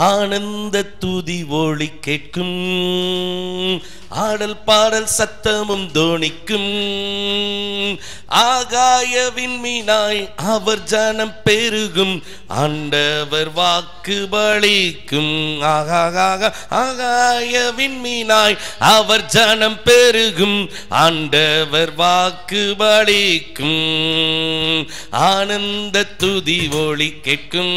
ஆனந்த துதி ஒளி கேட்கும், ஆடல் பாடல் சத்தமும் தோணிக்கும். ஆகாய விண்மீனாய் அவர் ஜனம் பெருகும், ஆண்டவர் வாக்கு பலிக்கும். ஆகாய விண்மீனாய் அவர் ஜனம் பெருகும், ஆண்டவர் வாக்கு பலிக்கும். ஆனந்த துதி ஒளி கேட்கும்,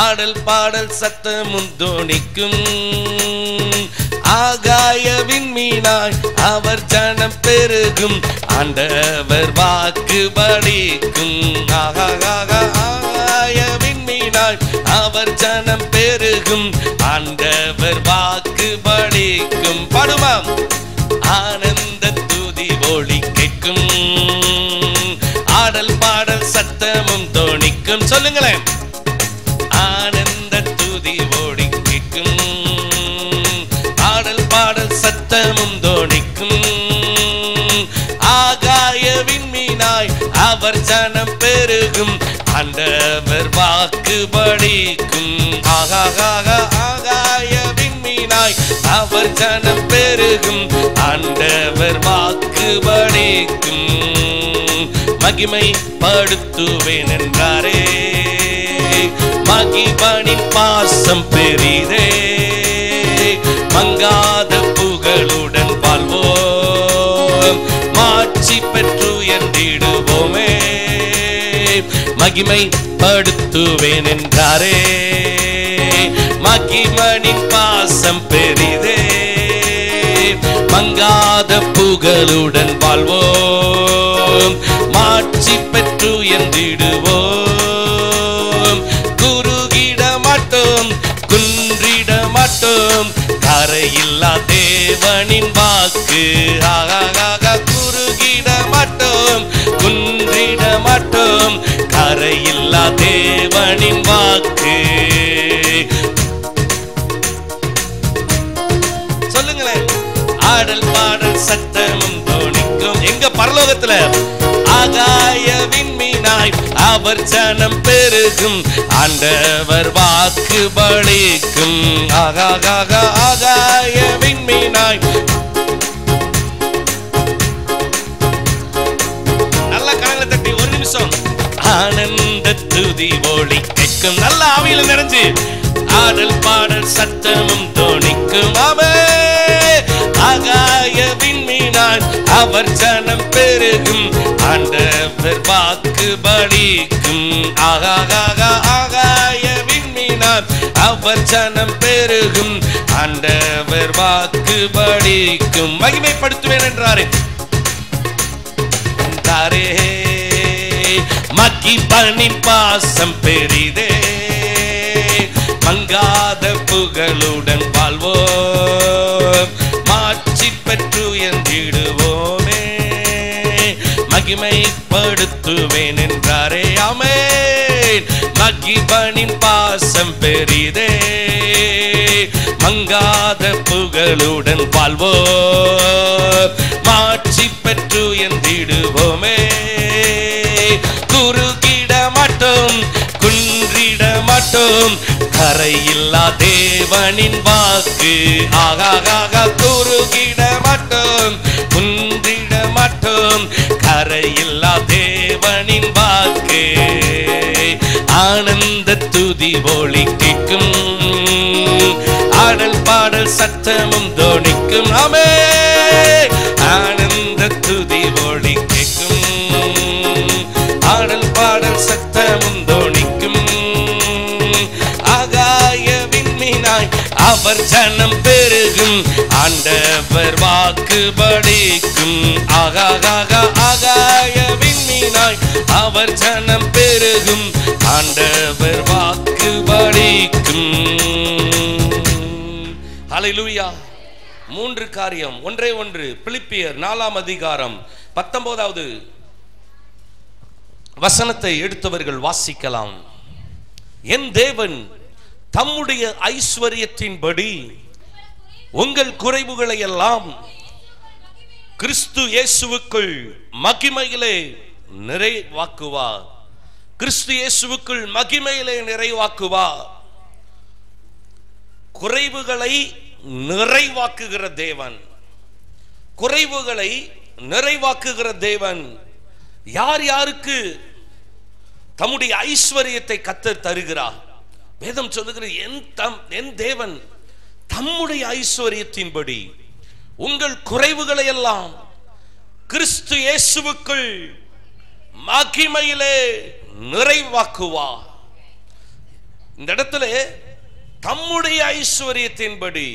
ஆடல் பாடல் சத்தமும் தோணிக்கும். ஆகாய விண்மீனாய் அவர் ஜனம் பெருகும், ஆண்டவர் வாக்கு பலிக்கும். ஆகாய விண்மீனாய் அவர் ஜனம் பெருகும், ஆண்டவர் வாக்கு பலிக்கும். பாடுமாம். ஆனந்த துதி ஒளி கேட்கும், ஆடல் பாடல் சத்தமும் தோணிக்கும். சொல்லுங்களேன். ஆனந்த துதி ஒளி கேட்கும், ஆடல் பாடல் சத்தமும் தோணிக்கும். ஆகாய விண்மீனாய் அவர் ஜனம் பெருகும், ஆண்டவர் வாக்கு பலிக்கும். ஆகாய விண்மீனாய் அவர் ஜனம் பெருகும், ஆண்டவர் வாக்கு பலிக்கும். மகிமை படுத்துவேன் என்றாரே, மகிபனின் பாசம் பெரிதே. மங்காத புகழுடன் வாழ்வோம், மாட்சி பெற்று என்றிடுவோமே. மகிமை படுத்துவேன் என்றாரே, மகிமனின் பாசம் பெரிதே. மங்காத புகழுடன் வாழ்வோம், மாட்சி பெற்று என்றிடுவோம். குறுகிட மாட்டோம், குன்றிட மாட்டோம், கரையில்லா தேவனின் வாக்கு. குறுகிட மாட்டோம், குன்றிட மாட்டோம், கரையில்லா தேவனின் வாக்கு. சொல்லுங்களேன். ஆடல் பாடல் சத்தமும் தோணிக்கும். எங்க பரலோகத்துல ஆகாய விண்மீனாய் அவர் ஜனம் பெருகும், ஆண்டவர் வாக்கு பலிக்கும். ஆகாய விண்மீனாய். நல்ல கரங்களை தட்டி ஒரு நிமிஷம். ஆனந்த துதி ஒளி கேட்கும். நல்ல ஆவியில நிறைஞ்சு ஆடல் பாடல் சத்தமும் தோணிக்கும். ஆகாய விண்மீனாய் அவர் ஜனம் பெருகும், ஆண்டவர் வாக்கு பலிக்கும். ஆகாய விண்மீனாய் அவர் ஜனம் பெருகும், ஆண்டவர் வாக்கு பலிக்கும். மகிமைப்படுத்துவேன் என்றாரே. மகிபனின் பாசம் பெரிதே. மங்காத புகழுடன் வாழ்வோம், மாட்சி பெற்று என்றிடுவோமே. மகிமைப்படுத்துவேன் என்றாரே. ஆமென். மகிபனின் பாசம் பெரிதே. மங்காத புகழுடன் வாழ்வோம், மாட்சி பெற்று என்றிடுவோமே. குறுகிட மாட்டோம், குன்றிட மாட்டோம், கரையில்லா தேவனின் வாக்கு. குறுகிட மாட்டோம், குன்றிட மாட்டோம், கரையில்லா தேவனின் வாக்கு. ஆனந்த துதி ஒளி கேட்கும், ஆடல் பாடல் சத்தமும் தோணிக்கும். ஆமென். ஆனந்த துதி ஒளி கேட்கும், ஆடல் பாடல் சத்தமும் தோணிக்கும். ஆகாய விண்மீனாய் அவர் ஜனம் பெருகும், ஆண்டவர் வாக்கு பலிக்கும். ஆகாய விண்மீனாய் அவர் ஜனம் பெருகும், ஆண்டவர் வாக்கு பலிக்கும். ஹல்லேலூயா. 3 காரியம். ஒன்றே ஒன்று. பிலிப்பியர் 4ஆம் அதிகாரம் 19வது வசனத்தை எடுத்தவர்கள் வாசிக்கலாம். என் தேவன் தம்முடைய ஐஸ்வரியத்தின்படி உங்கள் குறைவுகளை எல்லாம் கிறிஸ்து இயேசுவுக்குள் மகிமையிலே நிறைவாக்குவார். கிறிஸ்து இயேசுவுக்குள் மகிமையிலே நிறைவாக்குவார். குறைவுகளை நிறைவாக்குகிற தேவன். குறைவுகளை நிறைவாக்குகிற தேவன். யார் யாருக்கு தம்முடைய ஐஸ்வரியத்தை கர்த்தர் தருகிறார்? வேதம் சொல்லுகிறது, என் தேவன் தம்முடைய ஐஸ்வரியத்தின்படி உங்கள் குறைவுகளை எல்லாம் கிறிஸ்து இயேசுவுக்குள் மகிமையிலே நிறைவாக்குவார். இந்த இடத்துல தம்முடைய ஐஸ்வரியத்தின்படி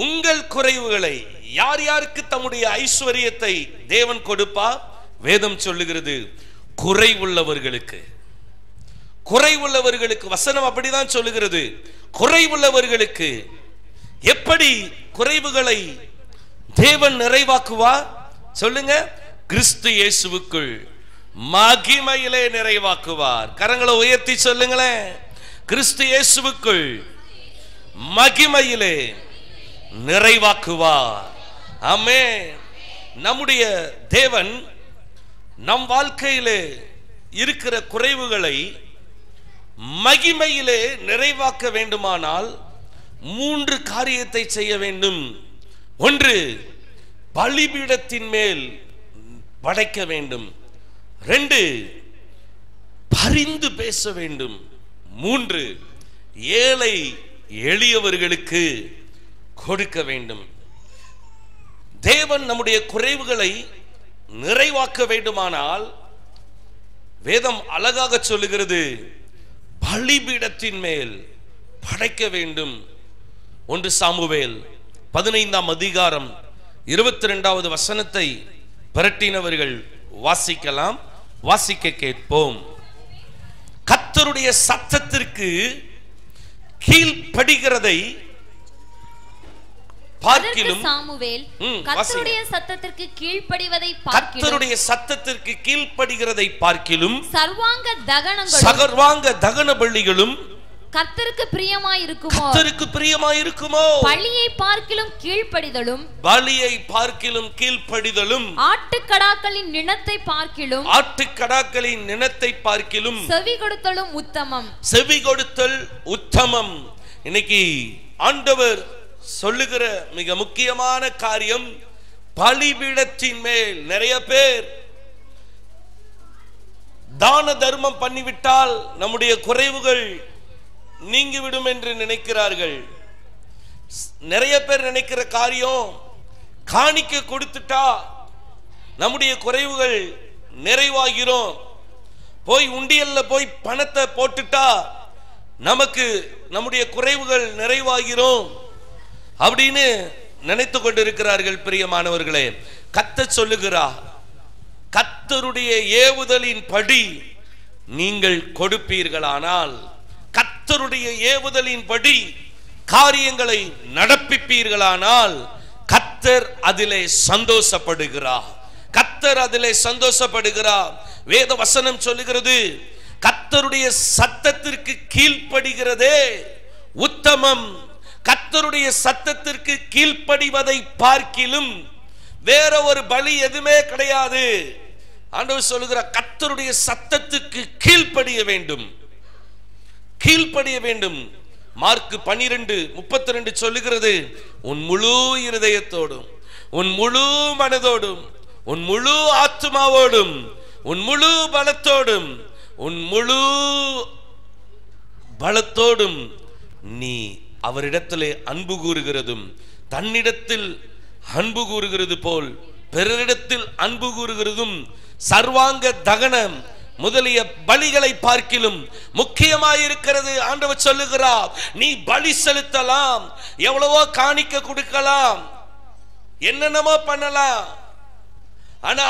உங்கள் குறைவுகளை, யார் யாருக்கு தம்முடைய ஐஸ்வரியத்தை தேவன் கொடுப்பார்? வேதம் சொல்லுகிறது, குறைவுள்ளவர்களுக்கு. குறைவுள்ளவர்களுக்கு வசனம் அப்படிதான் சொல்லுகிறது. குறைவுள்ளவர்களுக்கு. எப்படி குறைவுகளை தேவன் நிறைவாக்குவார் சொல்லுங்க? கிறிஸ்து இயேசுவுக்குள் மகிமையிலே நிறைவாக்குவார். கரங்களை உயர்த்தி சொல்லுங்களேன். கிறிஸ்து இயேசுவுக்குள் மகிமையிலே நிறைவாக்குவார். ஆமென். நம்முடைய தேவன் நம் வாழ்க்கையிலே இருக்கிற குறைவுகளை மகிமையிலே நிறைவாக்க வேண்டுமானால் 3 காரியத்தை செய்ய வேண்டும். 1, பலிபீடத்தின் மேல் படைக்க வேண்டும். 2, பரிந்து பேச வேண்டும். 3, ஏழை எளியவர்களுக்கு கொடுக்க வேண்டும். தேவன் நம்முடைய குறைவுகளை நிறைவாக்க வேண்டுமானால் வேதம் அழகாக சொல்லுகிறது, பலிபீடத்தின் மேல் படைக்க வேண்டும். 1 சாமுவேல் 15ஆம் அதிகாரம் 22வது வசனத்தை பிரட்டினவர்கள் வாசிக்கலாம். வாசிக்க கேட்போம். கர்த்தருடைய சத்தத்திற்கு கீழ்ப்படிகிறதை பார்க்கிலும், சாமுவேல் கர்த்தருடைய சத்தத்திற்கு கீழ்ப்படிவதை பார்க்கிலும், கர்த்தருடைய சத்தத்திற்கு கீழ்ப்படிகிறதை பார்க்கிலும் சர்வாங்க தகன பலிகளும் கர்த்தருக்கு பிரியமாயிருக்குமோ? கர்த்தருக்கு பிரியமாயிருக்குமோ? பலியை பார்க்கிலும் கீழ்ப்படிதலும், பலியை பார்க்கிலும் கீழ்ப்படிதலும், ஆட்டுக்கடாக்களின் நிணத்தை பார்க்கிலும், ஆட்டுக்கடாக்களின் நிணத்தை பார்க்கிலும் செவி கொடுத்தலும் உத்தமம். செவி கொடுத்தல் உத்தமம். இன்னைக்கு ஆண்டவர் சொல்லுகிற மிக முக்கியமான காரியம், பலிபீடத்தின் மேல் நிறைய பேர் தான தர்மம் பண்ணிவிட்டால் நம்முடைய குறைவுகள் நீங்கிவிடும் என்று நினைக்கிறார்கள். நிறைய பேர் நினைக்கிற காரியம், காணிக்கை கொடுத்துட்டா நம்முடைய குறைவுகள் நிறைவாகிறோம், போய் உண்டியல்ல போய் பணத்தை போட்டுட்டா நமக்கு நம்முடைய குறைவுகள் நிறைவாகிறோம் அப்படின்னு நினைத்து கொண்டிருக்கிறார்கள். பிரியமானவர்களே, கர்த்தர் சொல்லுகிறார், கர்த்தருடைய ஏவுதலின் படி நீங்கள் கொடுப்பீர்களானால், கர்த்தருடைய ஏவுதலின் படி காரியங்களை நடப்பிப்பீர்களானால் கர்த்தர் அதிலே சந்தோஷப்படுகிறார். கர்த்தர் அதிலே சந்தோஷப்படுகிறார். வேத வசனம் சொல்லுகிறது, கர்த்தருடைய சத்தத்திற்கு கீழ்ப்படிகிறதே உத்தமம். கர்த்தருடைய சத்தத்திற்கு கீழ்ப்படிவதை பார்க்கிலும் வேற ஒரு பலி எதுவுமே கிடையாது. ஆண்டவர் சொல்லுகிறார், கர்த்தருடைய சத்தத்துக்கு கீழ்ப்படிய வேண்டும், கீழ்ப்படிய வேண்டும். மார்க் 12:32 சொல்லுகிறது, உன் முழு இருதயத்தோடும், உன் முழு மனதோடும், உன் முழு ஆத்துமாவோடும், உன் முழு பலத்தோடும், உன் முழு பலத்தோடும் நீ அவரிடத்திலே அன்பு கூறுகிறதும், தன்னிடத்தில் அன்பு கூறுகிறது போல் பிறரிடத்தில் அன்பு கூறுகிறதும் சர்வாங்க தகனம் முதலிய பலிகளை பார்க்கிலும் முக்கியமாயிருக்கிறது. ஆண்டவர் சொல்லுகிறார், நீ பலி செலுத்தலாம், எவ்வளவோ காணிக்க கொடுக்கலாம், என்னென்னமோ பண்ணலாம், ஆனா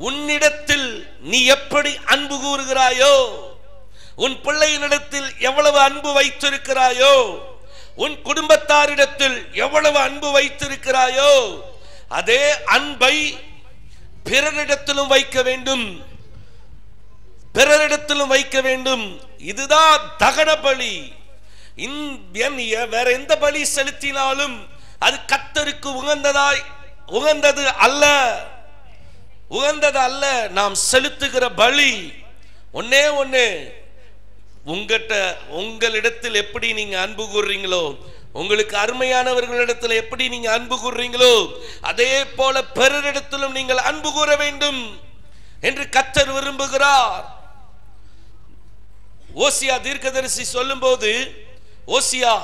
உன்னிடத்தில் நீ எப்படி அன்பு கூறுகிறாயோ, உன் பிள்ளையினிடத்தில் எவ்வளவு அன்பு வைத்திருக்கிறாயோ, உன் குடும்பத்தாரிடத்தில் எவ்வளவு அன்பு வைத்திருக்கிறாயோ, அதே அன்பை பிறரிடத்திலும் வைக்க வேண்டும், பிறரிடத்திலும் வைக்க வேண்டும். இதுதான் தகன பலி. வேற எந்த பலி செலுத்தினாலும் அது கர்த்தருக்கு உகந்தது அல்ல, உகந்தது அல்ல. நாம் செலுத்துகிற பலி ஒன்னே ஒண்ணு, உங்களிடத்தில் எப்படி நீங்க அன்பு கூறுறீங்களோ, உங்களுக்கு அருமையானவர்களிடத்தில் எப்படி நீங்க அன்பு கூறுறீங்களோ, அதே போல பிறரிடத்திலும் நீங்கள் அன்பு கூற வேண்டும் என்று கர்த்தர் விரும்புகிறார். ஓசியா தீர்க்கதரிசி சொல்லும் போது ஓசியா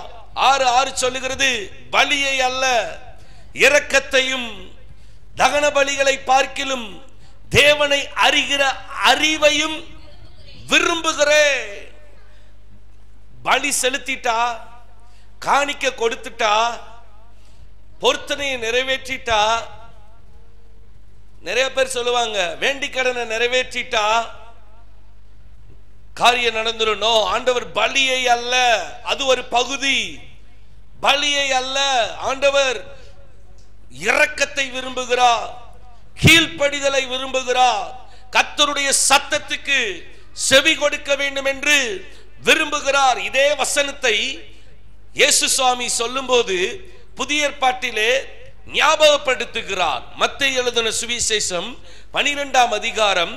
6:6 சொல்லுகிறது, பலியை அல்ல இரக்கத்தையும் தகன பலிகளை பார்க்கிலும் தேவனை அறிகிற அறிவையும் விரும்புகிறேன். பலி செலுத்திட்டா, காணிக்க கொடுத்துட்டா, பொருத்தனையை நிறைவேற்றிட்டா, நிறைய பேர் சொல்லுவாங்க வேண்டி கடனை நிறைவேற்றிட்டா காரியம் நடந்துரும். ஆண்டவர் பலியை அல்ல, அது ஒரு பகுதி. பலியை அல்ல, ஆண்டவர் இரக்கத்தை விரும்புகிறார், கீழ்ப்படிதலை விரும்புகிறார், கர்த்தருடைய சத்தத்துக்கு செவி கொடுக்க வேண்டும் என்று விரும்புகிறார். இதே வசனத்தை இயேசு சுவாமி சொல்லும்போது புதிய ஏற்பாட்டிலே ஞாபகப்படுத்துகிறார். மத்தேயு எழுதின சுவிசேஷம் 12ஆம் அதிகாரம்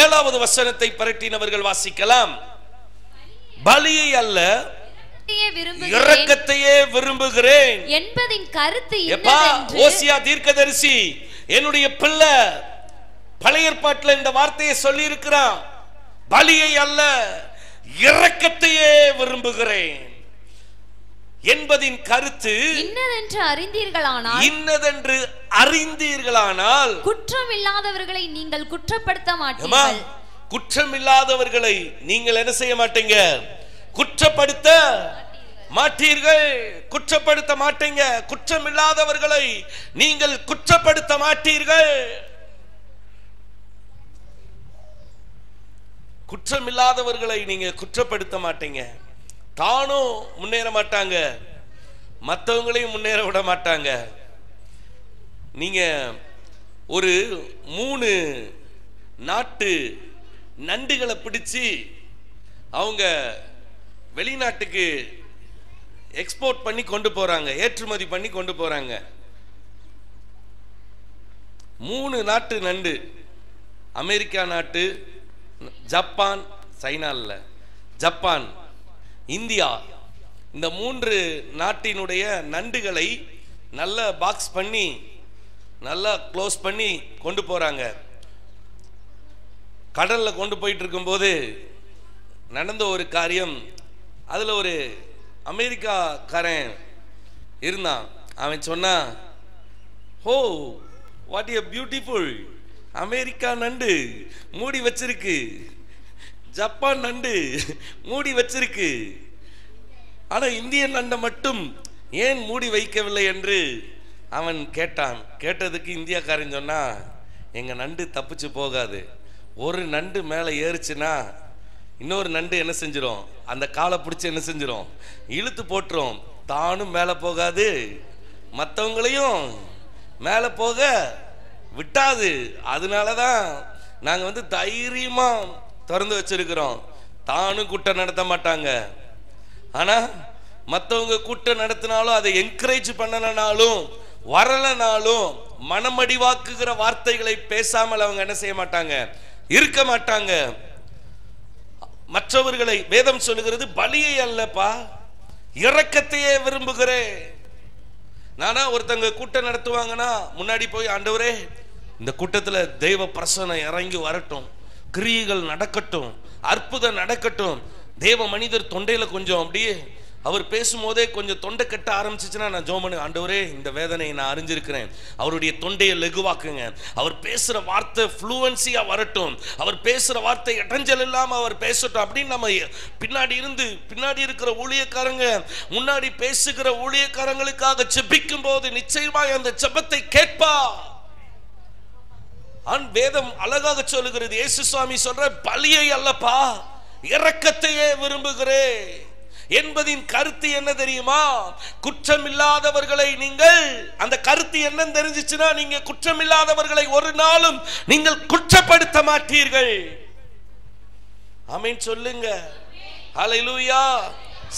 7வது வசனத்தை பரட்டினவர்கள் வாசிக்கலாம். பலியை அல்ல இரக்கத்தையே விரும்புகிறேன் என்பதின் கருத்து என்னவென்று ஓசியா தீர்க்கதரிசி என்னுடைய பிள்ளை பழைய ஏற்பாட்டில் இந்த வார்த்தையை சொல்லி இருக்கிறான். பலியை அல்ல இரக்கத்தையே விரும்புகிறேன் என்பதின் கருத்து இன்னதென்று அறிந்தீர்களானால் குற்றம் இல்லாதவர்களை நீங்கள் குற்றப்படுத்த மாட்டீர்கள். குற்றம் இல்லாதவர்களை நீங்கள் என்ன செய்ய மாட்டீங்க? குற்றப்படுத்த மாட்டீர்கள். குற்றப்படுத்த மாட்டீங்க. குற்றம் இல்லாதவர்களை நீங்கள் குற்றப்படுத்த மாட்டீர்கள். குற்றம் இல்லாதவர்களை நீங்க குற்றப்படுத்த மாட்டீங்க. தானும் முன்னேற மாட்டாங்க, மற்றவங்களையும் முன்னேற விட மாட்டாங்க. நீங்க ஒரு 3 நாட்டு நண்டுகளை பிடிச்சு அவங்க வெளிநாட்டுக்கு எக்ஸ்போர்ட் பண்ணி கொண்டு போறாங்க, ஏற்றுமதி பண்ணி கொண்டு போறாங்க. 3 நாட்டு நண்டு, அமெரிக்கா நாட்டு, ஜப்பான், சைனா இல்ல, ஜப்பான், இந்தியா, இந்த 3 நாட்டினுடைய நண்டுகளை நல்ல பாக்ஸ் பண்ணி நல்லா க்ளோஸ் பண்ணி கொண்டு போறாங்க. கடல்ல கொண்டு போயிட்டு இருக்கும்போது நடந்த ஒரு காரியம். அதுல ஒரு அமெரிக்காக்காரன் இருந்தான். அவன் சொன்னா, oh what a beautiful, America நண்டு மூடி வச்சிருக்கு, ஜப்பான் நண்டு மூடி வச்சிருக்கு, ஆனா இந்திய நண்டை மட்டும் ஏன் மூடி வைக்கவில்லை என்று அவன் கேட்டான். கேட்டதுக்கு இந்தியாக்காரன் சொன்னா, எங்க நண்டு தப்பிச்சு போகாது, ஒரு நண்டு மேலே ஏறுச்சுன்னா இன்னொரு நண்டு என்ன செஞ்சிடும், அந்த காலை பிடிச்சி என்ன செஞ்சிடும், இழுத்து போட்டுரும். தானும் மேலே போகாது, மற்றவங்களையும் மேலே போக விட்டாது. அதனாலதான் நாங்க தைரியமா திறந்து வச்சிருக்கிறோம். தானும் கூட்டம் நடத்த மாட்டாங்க, ஆனா மற்றவங்க கூட்டம் நடத்தினாலும் அதை என்கரேஜ் பண்ணனாலும் வரலனாலும் மனமடிவாக்குகிற வார்த்தைகளை பேசாமல் அவங்க என்ன செய்ய மாட்டாங்க, இருக்க மாட்டாங்க. மற்றவர்களை வேதம் சொல்லுகிறது பலியை அல்லப்பா இரக்கத்தையே விரும்புகிறேன். நானா ஒருத்தங்க கூட்டம் நடத்துவாங்கன்னா முன்னாடி போய், ஆண்டவரே இந்த கூட்டத்துல தெய்வ பிரசன்னம் இறங்கி வரட்டும், கிரியைகள் நடக்கட்டும், அற்புதம் நடக்கட்டும். தேவ மனிதர் தொண்டையில கொஞ்சம் அப்படியே அவர் பேசும்போதே கொஞ்சம் தொண்டை கட்ட ஆரம்பிச்சுச்சுன்னா நான் ஜெபம் பண்ணி, ஆண்டவரே இந்த வேதனையை நான் அறிஞ்சிருக்கிறேன், அவருடைய தொண்டையை லெகுவாக்குங்க, அவர் பேசுற வார்த்தை ஃப்ளூவன்சியா வரட்டும், அவர் பேசுற வார்த்தை இடைஞ்சல் இல்லாம அவர் பேசட்டும் அப்படின்னு நம்ம பின்னாடி இருக்கிற ஊழியக்காரங்க முன்னாடி பேசுகிற ஊழியக்காரங்களுக்காக ஜெபிக்கும் போது நிச்சயமாக அந்த ஜெபத்தை கேட்பா. வேதம் அழகாக சொல்லுகிறது. இயேசு சுவாமி சொல்ற, பலியை அல்லப்பா இரக்கத்தையே விரும்புகிறேன் என்பதின் கருத்து என்ன தெரியுமா? குற்றமில்லாதவர்களை நீங்கள், அந்த கருத்து என்னன்னு தெரிஞ்சிச்சுன்னா நீங்க குற்றமில்லாதவர்களை ஒரு நாளும் நீங்கள் குற்றப்படுத்த மாட்டீர்கள். ஆமென் சொல்லுங்க. ஹல்லேலூயா.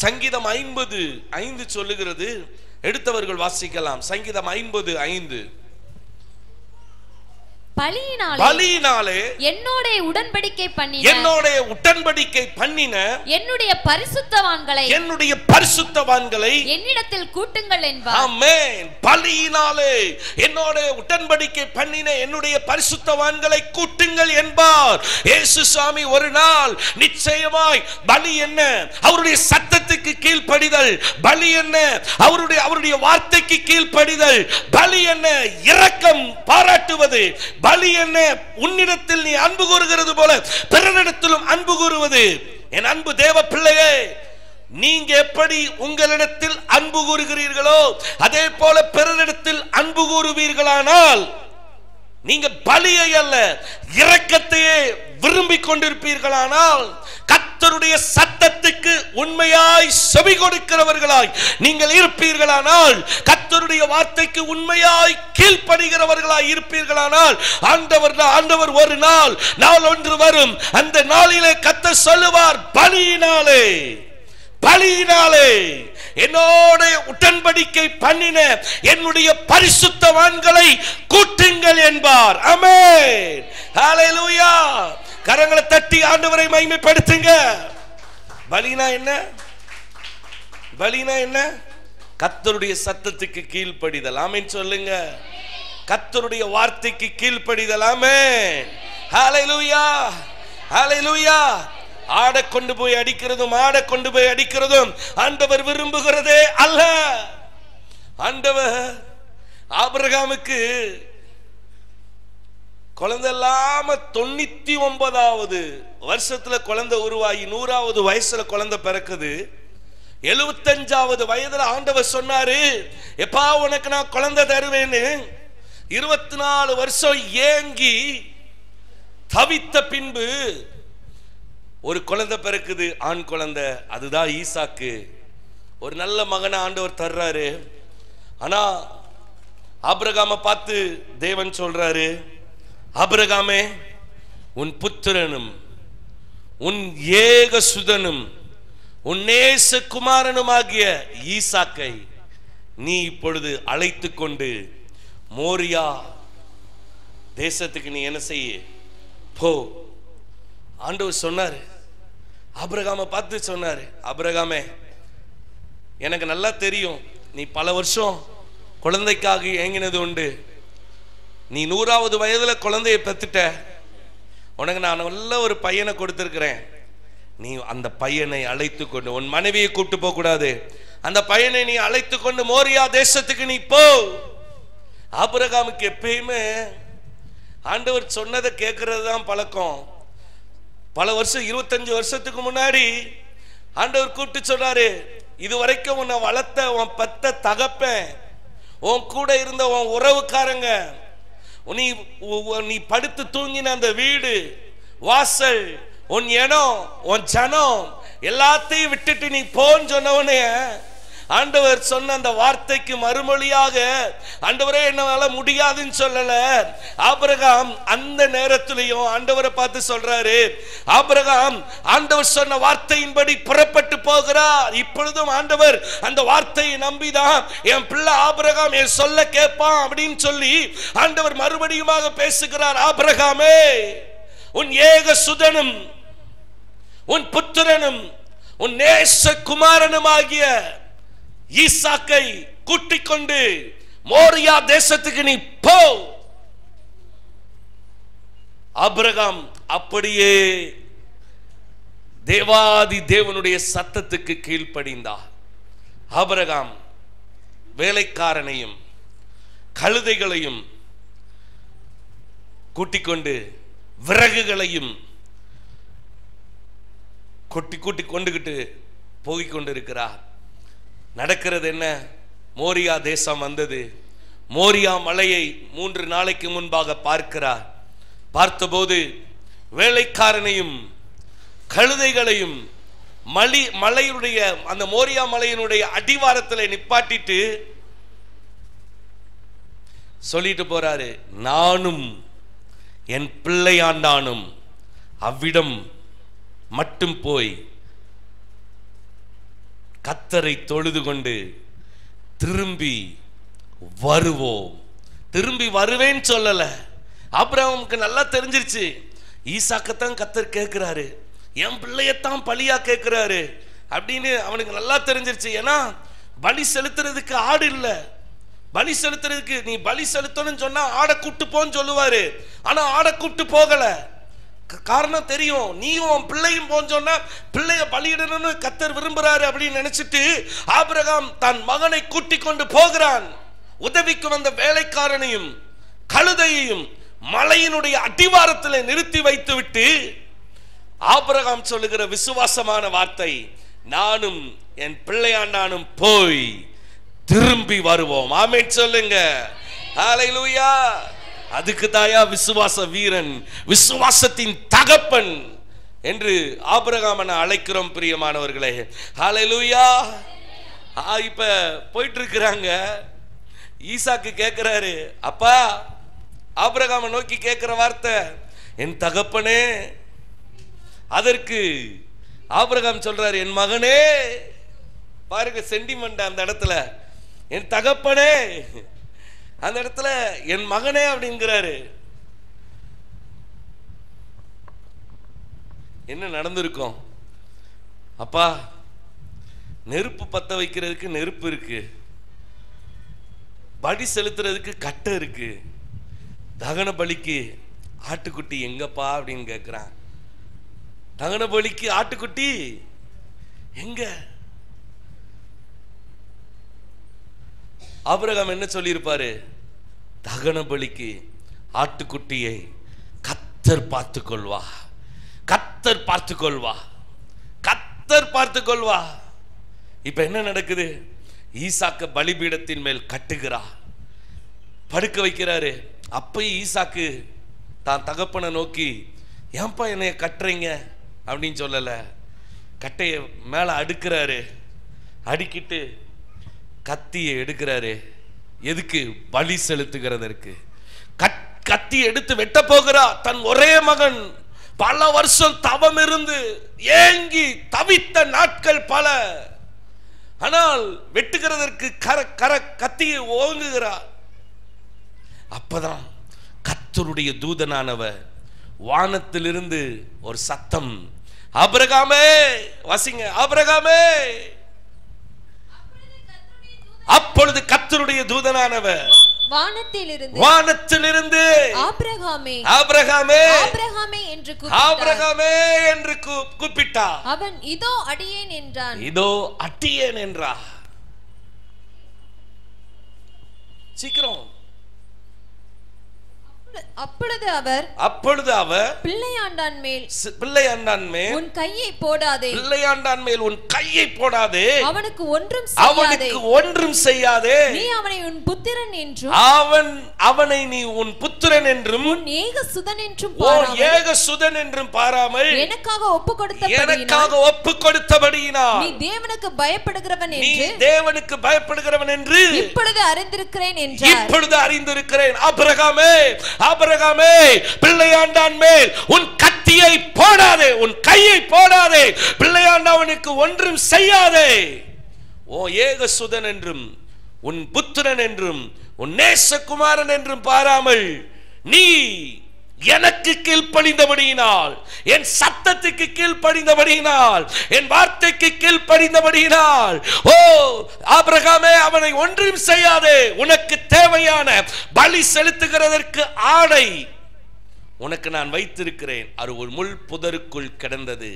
சங்கீதம் 50:5 சொல்லுகிறது. எடுத்தவர்கள் வாசிக்கலாம். சங்கீதம் 50:5. பலியினாலே என்னோட உடன்படிக்கை பண்ணின என்னுடைய பரிசுத்தவான்களை என்னிடத்தில் கூட்டுங்கள் என்பார். ஆமென். பலியினாலே என்னோட உடன்படிக்கை பண்ணின என்னுடைய பரிசுத்தவான்களை கூட்டுங்கள் என்பார். இயேசு சாமி ஒரு நாள் நிச்சயமாய் பலி என்ன? அவருடைய சத்தத்துக்கு கீழ்ப்படிதல். பலி என்ன? அவருடைய வார்த்தைக்கு கீழ்ப்படிதல். பலி என்ன? இரக்கம் பாராட்டுவது. பலி என்ன? உன்னிடத்தில் நீ அன்பு கூறுகிறது போல பிறனிடத்திலும் அன்பு கூறுவது. என் அன்பு தேவ பிள்ளையே, நீங்க எப்படி உங்களிடத்தில் அன்பு கூறுகிறீர்களோ அதே போல பிறரிடத்தில் அன்பு கூறுவீர்களானால் நீங்க பலியை அல்ல இரக்கத்தையே விரும்பிக் கொண்டிருப்பீர்களானால், கர்த்தருடைய சத்தத்துக்கு உண்மையாய் செவி கொடுக்கிறவர்களாய் நீங்கள் இருப்பீர்களானால், கர்த்தருடைய வார்த்தைக்கு உண்மையாய் கீழ்ப்படிகிறவர்களாய் இருப்பீர்களானால், ஆண்டவர் ஒரு நாள் ஒன்று வரும். அந்த நாளிலே கர்த்தர் சொல்லுவார், பலியினாலே என்னோட உடன்படிக்கை பண்ணின என்னுடைய பரிசுத்தவான்களை கூட்டுங்கள் என்பார். ஆமென். ஹல்லேலூயா. கரங்களை தட்டி ஆண்டவரை மகிமைப்படுத்துங்க. பலினா என்ன? கர்த்தருடைய சத்தத்துக்கு கீழ்ப்படிதல். ஆமென் சொல்லுங்க. கர்த்தருடைய வார்த்தைக்கு கீழ்ப்படிதல். ஆமென். ஹல்லேலூயா. ஹல்லேலூயா. ஆடை கொண்டு போய் அடிக்கிறதும் ஆண்டவர் விரும்புகிறதே அல்ல. ஆண்டவர் ஆபிரகாமுக்கு குழந்தை இல்லாம 99வது வருஷத்துல குழந்தை உருவாகி 100வது வயசுல குழந்தை பிறக்குது. 75வது வயதுல ஆண்டவர் சொன்னாரு, எப்பா உனக்கு நான் குழந்தை தருவேன்னு. 24 வருஷம் ஏங்கி தவித்த பின்பு ஒரு குழந்தை பிறக்குது, ஆண் குழந்தை. அதுதான் ஈசாக்கு. ஒரு நல்ல மகனை ஆண்டவர் தர்றாரு. ஆனா ஆபிரகாமை பார்த்து தேவன் சொல்றாரு, ஆபிரகாமே, உன் புத்திரனும் உன் ஏகசுதனும் உன் நேசகுமாரனுமாகிய ஈசாக்கை நீ இப்பொழுது அழைத்து கொண்டு மோரியா தேசத்துக்கு நீ என்ன செய்ய போ. ஆண்டவர் சொன்னாரு, ஆபிரகாமை பார்த்து சொன்னாரு, ஆபிரகாமே, எனக்கு நல்லா தெரியும் நீ பல வருஷம் குழந்தைக்காக ஏங்கினது உண்டு. நீ 100வது வயதுல குழந்தையை பெத்துட்ட. உனக்கு நான் நல்ல ஒரு பையனை கொடுத்திருக்கிறேன். நீ அந்த பையனை அழைத்து கொண்டு, உன் மனைவியை கூட்டு போக கூடாது, அந்த பையனை நீ அழைத்து கொண்டு மோரியா தேசத்துக்கு நீ போ. ஆபிரகாமுக்கு எப்பயுமே ஆண்டவர் சொன்னதை கேட்கறது தான் பழக்கம். பல வருஷம் 25 வருஷத்துக்கு முன்னாடி ஆண்டவர் கூப்பிட்டு சொன்னாரு, இதுவரைக்கும் உன்னை வளர்த்த உன் பெத்த தகப்பன், உன் கூட இருந்த உன் உறவுக்காரங்க, நீ படுத்து தூங்கின அந்த வீடு வாசல், உன் இனம், உன் ஜனம் எல்லாத்தையும் விட்டுட்டு நீ போன்னு சொன்னவனே, ஆண்டவர் சொன்ன அந்த வார்த்தைக்கு மறுமொழியாக, ஆண்டவரே என்னால முடியாதுன்னு சொல்லல. ஆபிரகாம் அந்த நேரத்திலையும் ஆண்டவரை பார்த்து சொல்றாரு, ஆபிரகாம் ஆண்டவர் சொன்ன வார்த்தையின்படி புறப்பட்டு போகிறார். இப்பொழுதும் ஆண்டவர் அந்த வார்த்தையை நம்பிதான் என் பிள்ளை ஆபிரகாம் என் சொல்ல கேட்பான் அப்படின்னு சொல்லி ஆண்டவர் மறுபடியுமாக பேசுகிறார். ஆபிரகாமே, உன் ஏகசுதனும் உன் புத்திரனும் உன் நேசகுமாரனுமாகிய ஈசாக்கை கூட்டிக் கொண்டு மோரியா தேசத்துக்கு நீ போ. ஆபிரகாம் அப்படியே தேவாதி தேவனுடைய சத்தத்துக்கு கீழ்ப்படிந்தார். ஆபிரகாம் வேலைக்காரனையும் கழுதைகளையும் கூட்டிக் கொண்டு விறகுகளையும் கூட்டி கொண்டுகிட்டு போகிக் கொண்டிருக்கிறார். நடக்கிறது என்ன? மோரியா தேசம் வந்தது. மோரியா மலையை 3 நாளைக்கு முன்பாக பார்க்கிறார். பார்த்தபோது வேலைக்காரனையும் கழுதைகளையும் மலையுடைய அந்த மோரியா மலையினுடைய அடிவாரத்தில் நிப்பாட்டிட்டு சொல்லிட்டு போறாரு, நானும் என் பிள்ளையாண்டானும் அவ்விடம் மட்டும் போய் கர்த்தரை தொழுது கொண்டு திரும்பி வருவோம். திரும்பி வருவேன்னு சொல்லல, ஆபிரகாமுக்கு நல்லா தெரிஞ்சிருச்சு, ஈசாக்கத்தான் கர்த்தர் கேட்கிறாரு, என் பிள்ளையத்தான் பலியா கேட்கிறாரு அப்படின்னு அவனுக்கு நல்லா தெரிஞ்சிருச்சு. ஏன்னா பலி செலுத்துறதுக்கு ஆடு இல்ல, பலி செலுத்துறதுக்கு நீ பலி செலுத்தணும்னு சொன்னா ஆடை கூட்டு போன்னு சொல்லுவாரு. ஆனா ஆடை கூட்டு போகல. காரணம் தெரியும், நீயும் பிள்ளையும் போன்னு சொன்னா பிள்ளைய பலியிடணும்னு கர்த்தர் விரும்புறாரு அப்படின்னு நினைச்சிட்டு ஆபிரகாம் தன் மகனை கூட்டி கொண்டு போகிறான். உதவிக்கு வந்த வேலைக்காரனையும் கழுதையையும் மலையினுடைய அடிவாரத்தில் நிறுத்தி வைத்து விட்டு ஆபிரகாம் சொல்லுகிற விசுவாசமான வார்த்தை, நானும் என் பிள்ளையாண்டானும் போய் திரும்பி வருவோம். ஆமென் சொல்லுங்க. ஹல்லேலூயா. அதுக்கு தாயா விசுவாச வீரன், விசுவாசத்தின் தகப்பன் என்று ஆபிரகாமனை அழைக்கிறோம் பிரியமானவர்களே. ஹல்லேலூயா. இப்ப போயிட்டு இருக்கிறாங்க. ஈசாக்கு கேட்கிறாரு, அப்பா, ஆபிரகாமை நோக்கி கேட்கிற வார்த்தை, என் தகப்பனே. அதற்கு ஆபிரகாம் சொல்றாரு, என் மகனே. பாருங்க சென்டிமெண்ட் அந்த இடத்துல, என் தகப்பனே. அந்த இடத்துல என் மகனே அப்படிங்கிறாரு. என்ன நடந்திருக்கும்? அப்பா, நெருப்பு பத்த வைக்கிறதுக்கு நெருப்பு இருக்கு, பலி செலுத்துறதுக்கு கட்டை இருக்கு, தகன பலிக்கு ஆட்டுக்குட்டி எங்கப்பா அப்படின்னு கேட்கிறான். தகன பலிக்கு ஆட்டுக்குட்டி எங்க? ஆபிரகாம் என்ன சொல்லியிருப்பாரு? தகன பலிக்கு ஆட்டுக்குட்டியை கர்த்தர் பார்த்துக் கொள்வா, கர்த்தர் பார்த்துக் கொள்வா, கர்த்தர் பார்த்துக் கொள்வா. இப்ப என்ன நடக்குது? ஈசாக்க பலிபீடத்தின் மேல் கட்டுகிறா, படுக்க வைக்கிறாரு. அப்ப ஈசாக்கு தான் தகப்பனை நோக்கி, ஏன்பா என்னைய கட்டுறீங்க அப்படின்னு சொல்லல, கட்டைய மேல அடுக்கிறாரு. அடுக்கிட்டு கத்தியை எடுக்கிறாரு. எதுக்கு? பலி செலுத்துகிறதற்கு. கத்தி எடுத்து வெட்ட போகிறா. தன் ஒரே மகன் பல வருஷம் தவம் இருந்து ஏங்கி தவித்த நாட்கள் பல. ஆனால் வெட்டுகிறதற்கு கத்தியை ஓங்குகிறார். அப்பதான் கர்த்தருடைய தூதனானவர் வானத்திலிருந்து ஒரு சத்தம், ஆபிரகாமே, வாசிங்க, ஆபிரகாமே. அப்பொழுது கர்த்தருடைய தூதனானவர் வானத்திலிருந்து ஆபிரகாமே, ஆபிரகாமே, ஆபிரகாமே என்று ஆபிரகாமே என்று கூப்பிட்டார். அவன் இதோ அடியேன் என்றான். இதோ அடியேன் என்றார். சீக்கிரம். அப்பொழுது அவர் பிள்ளையாண்டான் மேல் உன் கையை போடாதே, பிள்ளையாண்டான் மேல் உன் கையை போடாதே, அவனுக்கு ஒன்றும் செய்யாதே, நீ அவனை உன் புத்திரன் என்றும் அவனை நீ உன் புத்திரன் என்றும் உன் ஏகசுதன் என்றும் பாராமல் எனக்காக ஒப்பு கொடுத்தபடியினால் நீ தேவனுக்கு பயப்படுகிறவன் என்று இப்பொழுது அறிந்திருக்கிறேன் என்றார். இப்பொழுது அறிந்திருக்கிறேன். ஆபிரகாமே, ஆபிரகாமே, பிள்ளையாண்டான் மேல் உன் கத்தியை போடாதே, உன் கையை போடாதே, பிள்ளையாண்டவனுக்கு ஒன்றும் செய்யாதே. ஓ ஏகசுதன் என்றும் உன் புத்திரன் என்றும் உன் நேசகுமாரன் என்றும் பாராமல் நீ எனக்கு கீழ்ப்படிந்தபடியினால், என் சத்தத்துக்கு கீழ்ப்படிந்தபடியினால், என் வார்த்தைக்கு கீழ்ப்படிந்தபடியினால், ஓ ஆபிரகாமே, அவனை ஒன்றும் செய்யாதே. உனக்கு தேவையான பலி செலுத்துகிறதற்கு ஆடை உனக்கு நான் வைத்திருக்கிறேன். அது ஒரு முள் புதருக்குள் கிடந்தது.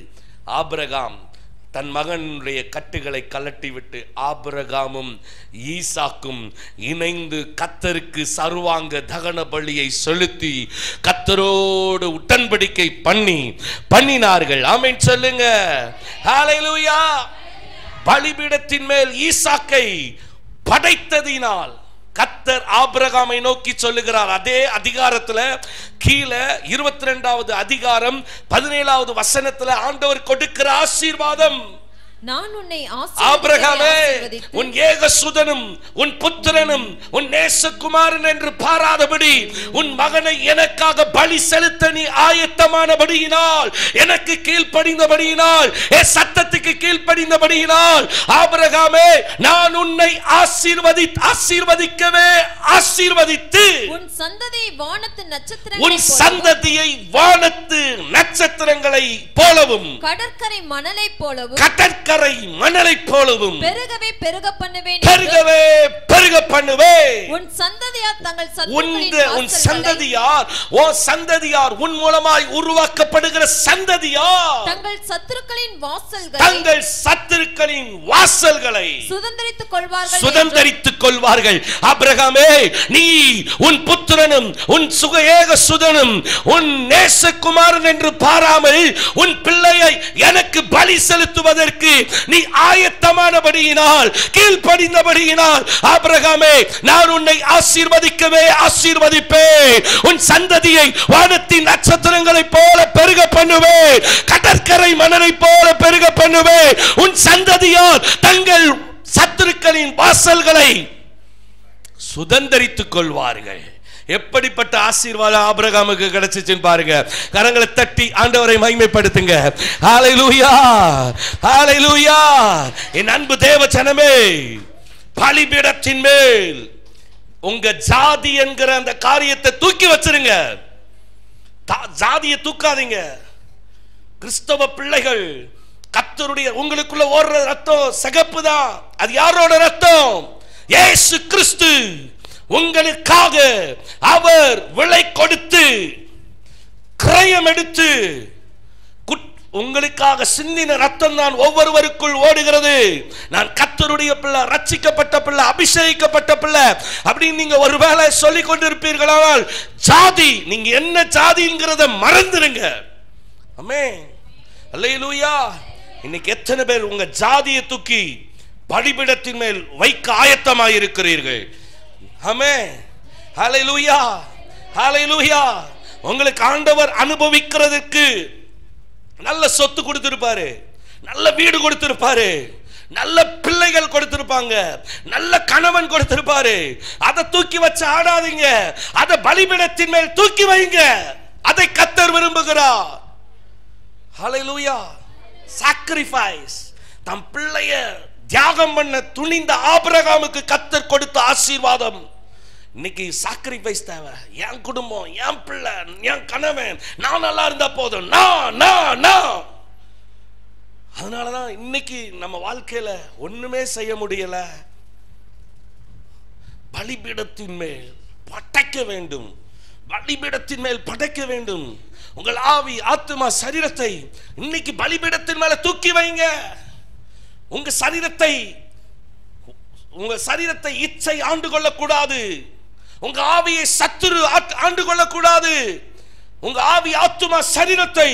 ஆபிரகாம் தன் மகனுடைய கட்டுகளை கலட்டி விட்டு ஆபிரகாமும் ஈசாக்கும் இணைந்து கர்த்தருக்கு சர்வாங்க தகன பலியை செலுத்தி கர்த்தரோடு உடன்படிக்கை பண்ணினார்கள். ஆமென் சொல்லுங்க. ஹல்லேலூயா. பலிபீடத்தின் மேல் ஈசாக்கை படைத்ததினால் கர்த்தர் ஆபிரகாமை நோக்கி சொல்லுகிறார். அதே அதிகாரத்துல கீழே 22வது அதிகாரம் 17வது வசனத்துல ஆண்டவர் கொடுக்கிற ஆசீர்வாதம் நான் உன்னை ஆபிரகாமே, உன் ஏகசுதனும் உன் புத்திரனும் உன் நேசகுமாரன் என்று பாராதபடி உன் மகனை எனக்காக பலி செலுத்த நீ ஆயத்தமானபடியினால், எனக்கு கீழ்ப்படிந்தபடியினால், என் சத்தத்துக்கு கீழ்ப்படிந்தபடியினால், ஆபிரகாமே நான் உன்னை ஆசீர்வதிக்கவே ஆசீர்வதித்து உன் சந்ததியை வானத்து நட்சத்திரங்களை போலவும் கடற்கரை மணலை போலவும் பெருகவே பெருக பண்ணுவேன். உன் சந்ததியார் உன் மூலமாய் உருவாக்கப்படுகிற சந்ததியார் தங்கள் சத்துருக்களின் வாசல்களை சுதந்தரித்துக் கொள்வார்கள். ஆபிரகாமே, நீ உன் புத்திரனும் உன் ஏகசுதனும் உன் நேசகுமாரன் என்று பாராமல் உன் பிள்ளையை எனக்கு பலி செலுத்துவதற்கு நீ ஆயத்தமானபடியினால், கீழ்ப்படிந்தபடியினால், ஆபிரகாமே நான் உன்னை ஆசீர்வதிக்கவே ஆசீர்வதிப்பேன். உன் சந்ததியை வானத்தின் நட்சத்திரங்களைப் போல பெருக பண்ணுவேன், கடற்கரை மணலை போல பெருக பண்ணுவேன். உன் சந்ததியார் தங்கள் சத்துருக்களின் வாசல்களை சுதந்தரித்துக் கொள்வார்கள். எப்படிப்பட்ட ஆசீர்வாதம் ஆபிரகாமுக்கு கிடைச்சிச்சுன்னு பாருங்க. கரங்களை தட்டி ஆண்டவரை மகிமைப்படுத்துங்க. ஹல்லேலூயா, ஹல்லேலூயா. என் அன்பு தேவ ஜனமே, பலிபீடத்தின் மேல் உங்க ஜாதி என்கிற அந்த காரியத்தை தூக்கி வச்சிருங்க. ஜாதியை தூக்காதீங்க. கிறிஸ்தவ பிள்ளைகள், கர்த்தருடைய உங்களுக்குள்ள ஓடுற ரத்தம் சிகப்பு தான். அது யாரோட ரத்தம்? இயேசு கிறிஸ்து. உங்களுக்காக அவர் விலை கொடுத்து கிரயம் எடுத்து உங்களுக்காக சிந்தின ரத்தம் தான் ஒவ்வொருவருக்குள் ஓடுகிறது. நான் கர்த்தருடைய பிள்ளை, ரட்சிக்கப்பட்ட பிள்ளை, அபிஷேகிக்கப்பட்ட பிள்ளை அப்படின்னு நீங்க ஒருவேளை சொல்லிக் கொண்டிருப்பீர்களானால், ஜாதி, நீங்க என்ன ஜாதிங்கிறத மறந்துடுங்க. ஆமென், அல்லேலூயா. இன்னைக்கு எத்தனை பேர் உங்க ஜாதியை தூக்கி பலிபீடத்தின் மேல் வைக்க ஆயத்தமாக இருக்கிறீர்கள்? ஆமென், ஹல்லேலூயா, ஹல்லேலூயா. உங்களுக்கு ஆண்டவர் அனுபவிக்கிறதுக்கு நல்ல சொத்து கொடுத்திருப்பாரு, நல்ல வீடு கொடுத்திருப்பாரு, நல்ல பிள்ளைகள் கொடுத்திருப்பாங்க, நல்ல கணவன் கொடுத்திருப்பாரு. அதை தூக்கி வச்சு ஆடாதீங்க. அதை பலிபீடத்தின் மேல் தூக்கி வைங்க. அதை கர்த்தர் விரும்புகிறார். ஹல்லேலூயா. சாக்ரிஃபைஸ். தம் பிள்ளைய தியாகம் பண்ண துணிந்த ஆபிரகாமுக்கு கர்த்தர் கொடுத்த ஆசீர்வாதம். இன்னைக்கு சாக்ரிஃபைஸ் தேவை. என் குடும்பம், என் பிள்ளை, என் கணவன், நான் நல்லா இருந்தா போதும். அதனாலதான் இன்னைக்கு நம்ம வாழ்க்கையில ஒண்ணுமே செய்ய முடியல. பலிபீடத்தின் மேல் படைக்க வேண்டும், பலிபீடத்தின் மேல் படைக்க வேண்டும். உங்கள் ஆவி, ஆத்துமா, சரீரத்தை இன்னைக்கு பலிபீடத்தின் மேல தூக்கி வைங்க. உங்க சரீரத்தை இச்சை ஆண்டு கொள்ளக்கூடாது. உங்க ஆவியை சத்துரு ஆண்டு கொள்ளக்கூடாது. உங்க ஆவி, ஆத்துமா, சரீரத்தை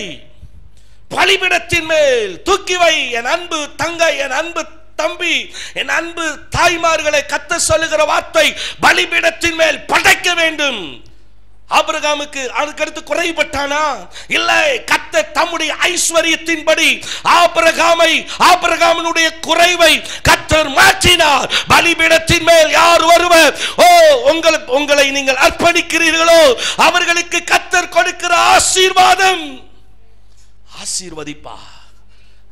பலிபீடத்தின் மேல் தூக்கி வை. என் அன்பு தங்கை, என் அன்பு தம்பி, என் அன்பு தாய்மார்களை கர்த்தர் சொல்லுகிற வார்த்தை, பலிபீடத்தின் மேல் படைக்க வேண்டும். ஆபிரகாமுக்கு அதுக்கடுத்து குறைபட்டானா? இல்லை. கர்த்தர் தம்முடைய ஐஸ்வரியத்தின்படி ஆபிரகாமுடைய குறைவை கர்த்தர் மாற்றினார். பலிபீடத்தின் மேல் யார் ஒருவர் உங்களை நீங்கள் அர்ப்பணிக்கிறீர்களோ அவர்களுக்கு கர்த்தர் கொடுக்கிற ஆசீர்வாதம் ஆசீர்வதிப்பா.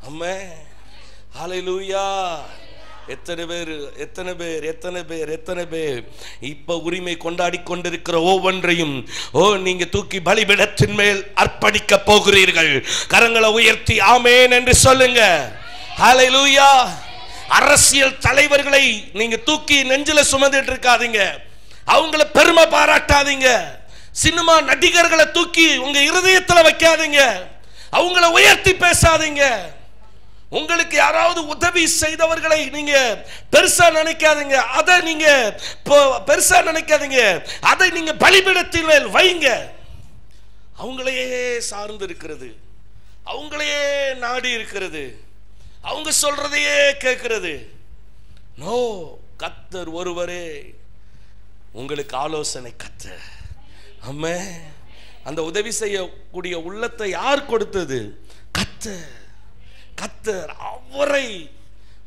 ஆமென், ஹல்லேலூயா. எத்தனை பேர் இப்ப உரிமை கொண்டாடி கொண்டிருக்கிற ஒவ்வொன்றையும் நீங்க தூக்கி பலிபீடத்தின் மேல் அர்ப்பணிக்க போகிறீர்கள். கரங்களை உயர்த்தி ஆமென் என்று சொல்லுங்க. ஹல்லேலூயா. அரசியல் தலைவர்களை நீங்க தூக்கி நெஞ்சில சுமந்துட்டு இருக்காதீங்க. அவங்கள பெருமை பாராட்டாதீங்க. சினிமா நடிகர்களை தூக்கி உங்க இருதயத்துல வைக்காதீங்க. அவங்கள உயர்த்தி பேசாதீங்க. உங்களுக்கு யாராவது உதவி செய்தவர்களை நீங்க பெருசா நினைக்காதீங்க. அதை நீங்க பெருசா நினைக்காதீங்க. அதை நீங்க பலிபீடத்தின் மேல் வைங்க. அவங்களையே சார்ந்து இருக்கிறது, அவங்களையே நாடி இருக்கிறது, அவங்க சொல்றதையே கேட்கிறது. நோ, கர்த்தர் ஒருவரே உங்களுக்கு ஆலோசனை கர்த்தர். ஆமென். அந்த உதவி செய்யக்கூடிய உள்ளத்தை யார் கொடுத்தது? கர்த்தர். கர்த்தர் அவரை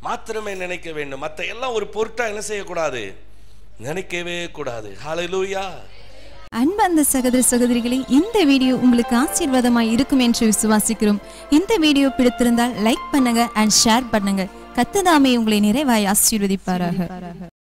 மாத்திரமே நினைக்க வேண்டும். மற்ற எல்லாம் ஒரு பொருட்டா என்ன செய்யக்கூடாது, நினைக்கவே கூடாது. ஹல்லேலூயா. அன்பார்ந்த சகோதர சகோதரிகளே, இந்த வீடியோ உங்களுக்கு ஆசீர்வாதமாய் இருக்கும் என்று விசுவாசிக்கிறோம். இந்த வீடியோ பிடித்திருந்தால் லைக் பண்ணுங்க அண்ட் ஷேர் பண்ணுங்க. கர்த்தர் தாமே உங்களை நிறைவாய் ஆசீர்வதிப்பாராக.